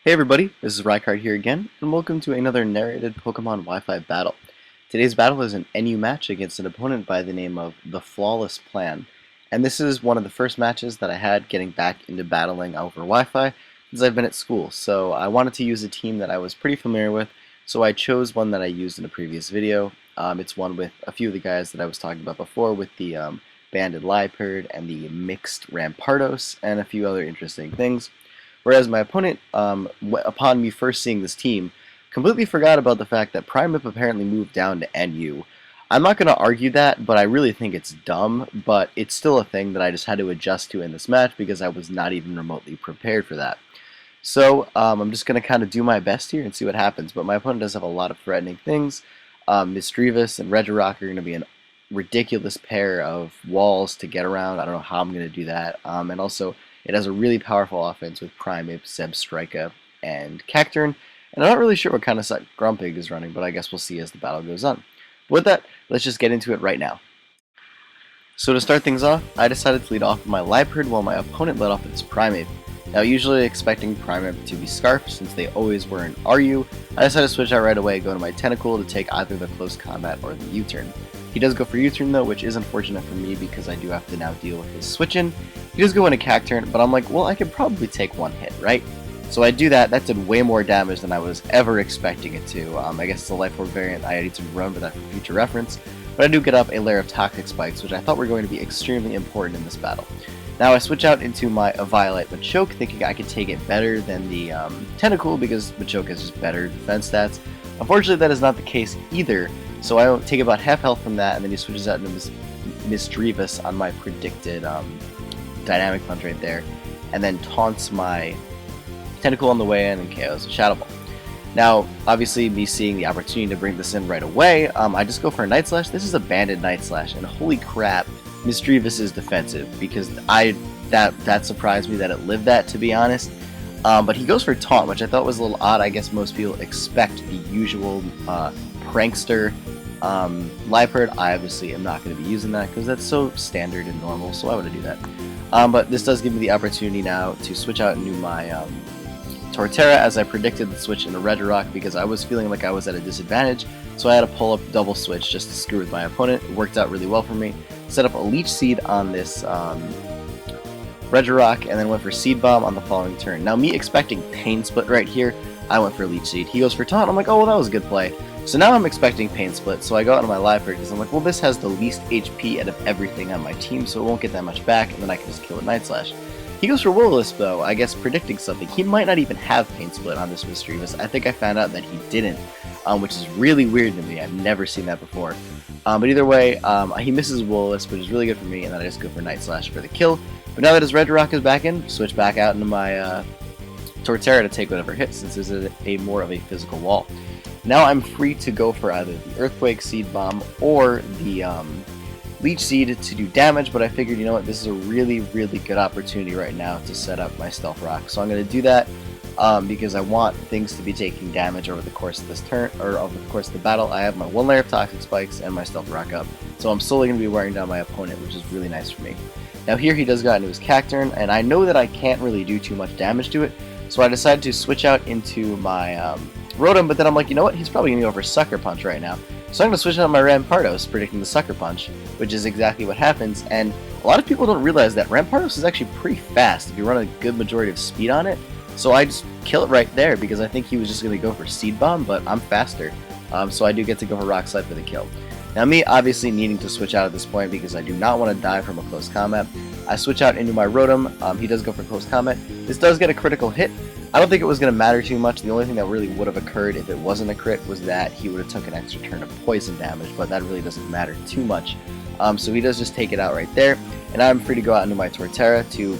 Hey everybody, this is Rykard here again, and welcome to another narrated Pokemon Wi-Fi battle. Today's battle is an NU match against an opponent by the name of TheFlawlessPlan, and this is one of the first matches that I had getting back into battling over Wi-Fi since I've been at school, so I wanted to use a team that I was pretty familiar with, so I chose one that I used in a previous video. It's one with a few of the guys that I was talking about before, with the banded Rykard and the mixed Rampardos, and a few other interesting things. Whereas my opponent, upon me first seeing this team, completely forgot about the fact that Primip apparently moved down to NU. I'm not going to argue that, but I really think it's dumb, but it's still a thing that I just had to adjust to in this match because I was not even remotely prepared for that. So I'm just going to kind of do my best here and see what happens, but my opponent does have a lot of threatening things. Misdreavus and Regirock are going to be an ridiculous pair of walls to get around. I don't know how I'm going to do that, and also it has a really powerful offense with Primip, Zebstrika, and Cacturne, and I'm not really sure what kind of set Grumpig is running, but I guess we'll see as the battle goes on. But with that, let's just get into it right now. So to start things off, I decided to lead off with my Rykard while my opponent led off with his Primip. Now, usually expecting Primip to be Scarf, since they always were an RU, I decided to switch out right away, go to my Tentacle to take either the Close Combat or the U-Turn. He does go for U-Turn though, which is unfortunate for me because I do have to now deal with his switch-in. He does go into Cacturne, but I'm like, well, I could probably take one hit, right? So I do that. That did way more damage than I was ever expecting it to. I guess it's a Life Orb variant. I need to remember that for future reference. But I do get up a layer of Toxic Spikes, which I thought were going to be extremely important in this battle. Now I switch out into my Violet Machoke, thinking I could take it better than the Tentacle because Machoke has just better defense stats. Unfortunately, that is not the case either. So I take about half health from that, and then he switches out into Misdreavus on my predicted Dynamic Punch right there, and then taunts my Tentacle on the way in and KOs a Shadow Ball. Now, obviously, me seeing the opportunity to bring this in right away, I just go for a Night Slash. This is a banded Night Slash, and holy crap, Misdreavus is defensive, because that surprised me that it lived that, to be honest. But he goes for Taunt, which I thought was a little odd. I guess most people expect the usual prankster Rykard. I obviously am not going to be using that because that's so standard and normal, so why would I do that? But this does give me the opportunity now to switch out into my Torterra, as I predicted the switch into Regirock because I was feeling like I was at a disadvantage, so I had to pull up double switch just to screw with my opponent. It worked out really well for me. Set up a Leech Seed on this Regirock, and then went for Seed Bomb on the following turn. Now, me expecting Pain Split right here, I went for Leech Seed. He goes for Taunt. I'm like, oh, well, that was a good play. So now I'm expecting Pain Split, so I go out on my Rykard because I'm like, well, this has the least HP out of everything on my team, so it won't get that much back, and then I can just kill with Night Slash. He goes for Will-O-Wisp though, I guess predicting something. He might not even have Pain Split on this Misdreavus. I think I found out that he didn't, which is really weird to me. I've never seen that before. But either way, he misses Will-O-Wisp, which is really good for me, and then I just go for Night Slash for the kill. But now that his Regirock is back in, switch back out into my Torterra to take whatever hits, since this is a more of a physical wall. Now I'm free to go for either the Earthquake, Seed Bomb, or the Leech Seed to do damage, but I figured, you know what, this is a really, really good opportunity right now to set up my Stealth Rock. So I'm going to do that because I want things to be taking damage over the course of this turn, or over the course of the battle. I have my one layer of Toxic Spikes and my Stealth Rock up, so I'm slowly going to be wearing down my opponent, which is really nice for me. Now here he does go into his Cacturne, and I know that I can't really do too much damage to it, so I decided to switch out into my Rotom, but then I'm like, you know what, he's probably going to go for Sucker Punch right now. So I'm going to switch out my Rampardos, predicting the Sucker Punch, which is exactly what happens, and a lot of people don't realize that Rampardos is actually pretty fast if you run a good majority of speed on it, so I just kill it right there because I think he was just going to go for Seed Bomb, but I'm faster, so I do get to go for Rock Slide for the kill. Now me obviously needing to switch out at this point because I do not want to die from a close combat, I switch out into my Rotom. He does go for close combat. This does get a critical hit. I don't think it was going to matter too much. The only thing that really would have occurred if it wasn't a crit was that he would have took an extra turn of poison damage, but that really doesn't matter too much. So he does just take it out right there, and I'm free to go out into my Torterra to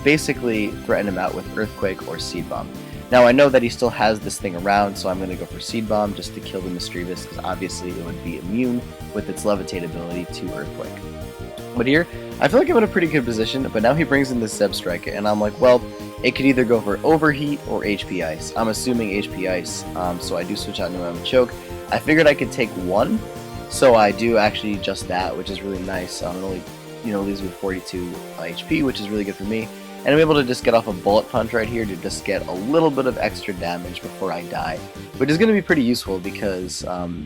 basically threaten him out with Earthquake or Seed Bomb. Now I know that he still has this thing around, so I'm going to go for Seed Bomb just to kill the Misdreavus, because obviously it would be immune with its Levitate ability to Earthquake. But here, I feel like I'm in a pretty good position, but now he brings in this Zebstrika, and I'm like, well, it could either go for Overheat or HP Ice. I'm assuming HP Ice, so I do switch out into my Machoke. I figured I could take one, so I do actually just that, which is really nice. It only leaves me with 42 HP, which is really good for me. and I'm able to just get off a bullet punch right here to just get a little bit of extra damage before I die, which is going to be pretty useful because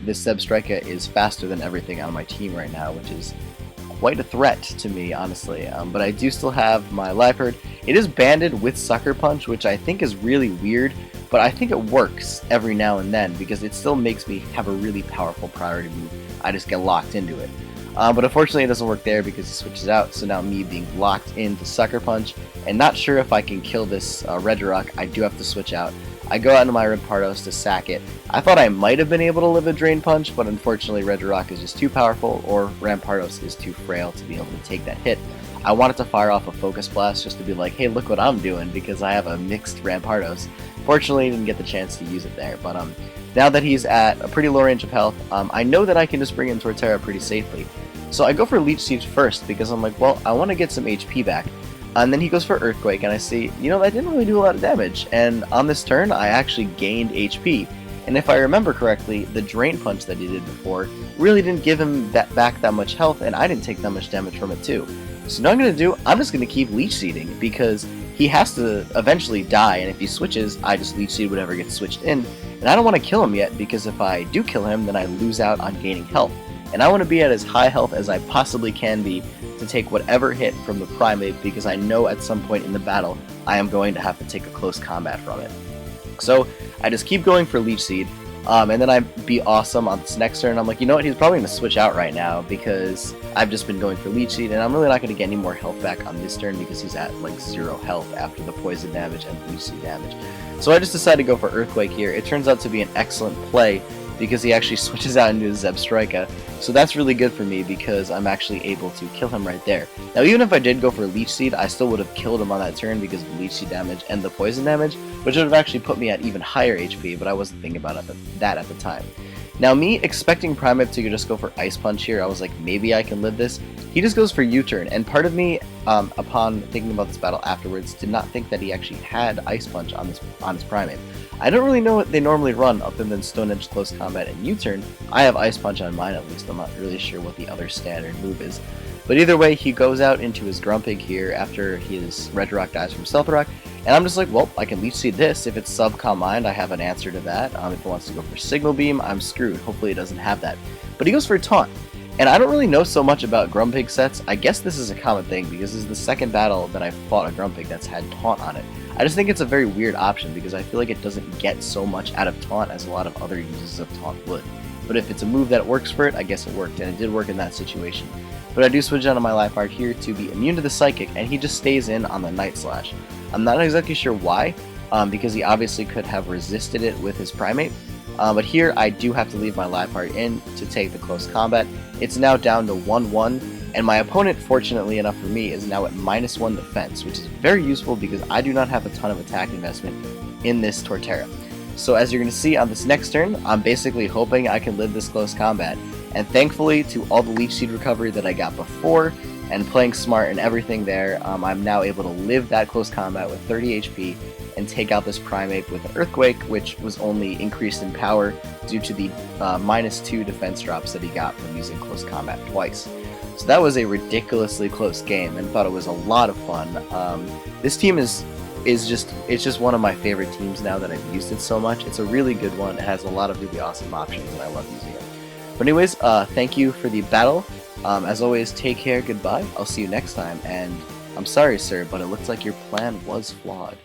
this Zebstrika is faster than everything on my team right now, which is quite a threat to me, honestly. But I do still have my Rykard. It is banded with Sucker Punch, which I think is really weird, but I think it works every now and then because it still makes me have a really powerful priority move. I just get locked into it. But unfortunately it doesn't work there because he switches out, so now me being locked into Sucker Punch and not sure if I can kill this Regirock, I do have to switch out. I go out into my Rampardos to sack it. I thought I might have been able to live a Drain Punch, but unfortunately Regirock is just too powerful, or Rampardos is too frail to be able to take that hit. I wanted to fire off a Focus Blast just to be like, hey, look what I'm doing, because I have a mixed Rampardos. Fortunately, I didn't get the chance to use it there, but now that he's at a pretty low range of health, I know that I can just bring in Torterra pretty safely. So I go for Leech Seed first, because I'm like, well, I want to get some HP back. And then he goes for Earthquake, and I see, you know, that didn't really do a lot of damage, and on this turn, I actually gained HP. And if I remember correctly, the Drain Punch that he did before really didn't give him back that much health, and I didn't take that much damage from it too. So what I'm going to do, I'm just going to keep Leech Seeding, because he has to eventually die, and if he switches, I just Leech Seed whatever gets switched in. And I don't want to kill him yet, because if I do kill him, then I lose out on gaining health. And I want to be at as high health as I possibly can be to take whatever hit from the Primate, because I know at some point in the battle I am going to have to take a close combat from it. So I just keep going for Leech Seed, and then I be awesome on this next turn. I'm like, you know what, he's probably going to switch out right now because I've just been going for Leech Seed, and I'm really not going to get any more health back on this turn because he's at like 0 health after the poison damage and Leech Seed damage. So I just decided to go for Earthquake here. It turns out to be an excellent play because he actually switches out into his Zebstrika. So that's really good for me because I'm actually able to kill him right there. Now even if I did go for Leech Seed, I still would have killed him on that turn because of the Leech Seed damage and the poison damage, which would have actually put me at even higher HP, but I wasn't thinking about that at the time. Now me expecting Primate to just go for Ice Punch here, I was like, maybe I can live this. He just goes for U-Turn, and part of me, upon thinking about this battle afterwards, did not think that he actually had Ice Punch on his Primate. I don't really know what they normally run other than Stone Edge Close Combat and U-Turn. I have Ice Punch on mine at least, I'm not really sure what the other standard move is. But either way, he goes out into his Grumpig here after his Regirock dies from Stealth Rock, and I'm just like, well, I can Leech Seed this. If it's Sub-Calm Mind, I have an answer to that. If it wants to go for Signal Beam, I'm screwed. Hopefully it doesn't have that. But he goes for Taunt. And I don't really know so much about Grumpig sets. I guess this is a common thing because this is the second battle that I've fought a Grumpig that's had Taunt on it. I just think it's a very weird option because I feel like it doesn't get so much out of Taunt as a lot of other uses of Taunt would. But if it's a move that works for it, I guess it worked, and it did work in that situation. But I do switch out on my Rykard here to be immune to the Psychic, and he just stays in on the Night Slash. I'm not exactly sure why, because he obviously could have resisted it with his Primate. But here I do have to leave my Rykard in to take the close combat. It's now down to 1-1, and my opponent, fortunately enough for me, is now at -1 defense, which is very useful because I do not have a ton of attack investment in this Torterra. So as you're going to see on this next turn, I'm basically hoping I can live this close combat. And thankfully, to all the Leech Seed recovery that I got before, and playing smart and everything there, I'm now able to live that close combat with 30 HP and take out this Primate with an Earthquake, which was only increased in power due to the -2 defense drops that he got from using close combat twice. So that was a ridiculously close game, and thought it was a lot of fun. This team is just one of my favorite teams now that I've used it so much. It's a really good one. It has a lot of really awesome options, and I love using it. But anyways, thank you for the battle. As always, take care, goodbye, I'll see you next time, and I'm sorry, sir, but it looks like your plan was flawed.